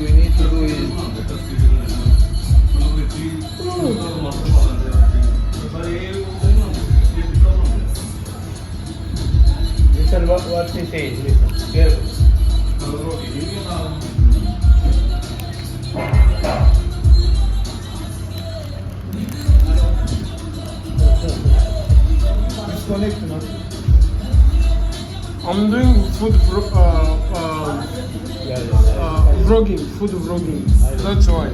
you need to do is listen what she says. Listen carefully. Disconnect now. I'm doing food vlogging, food vlogging. That's why.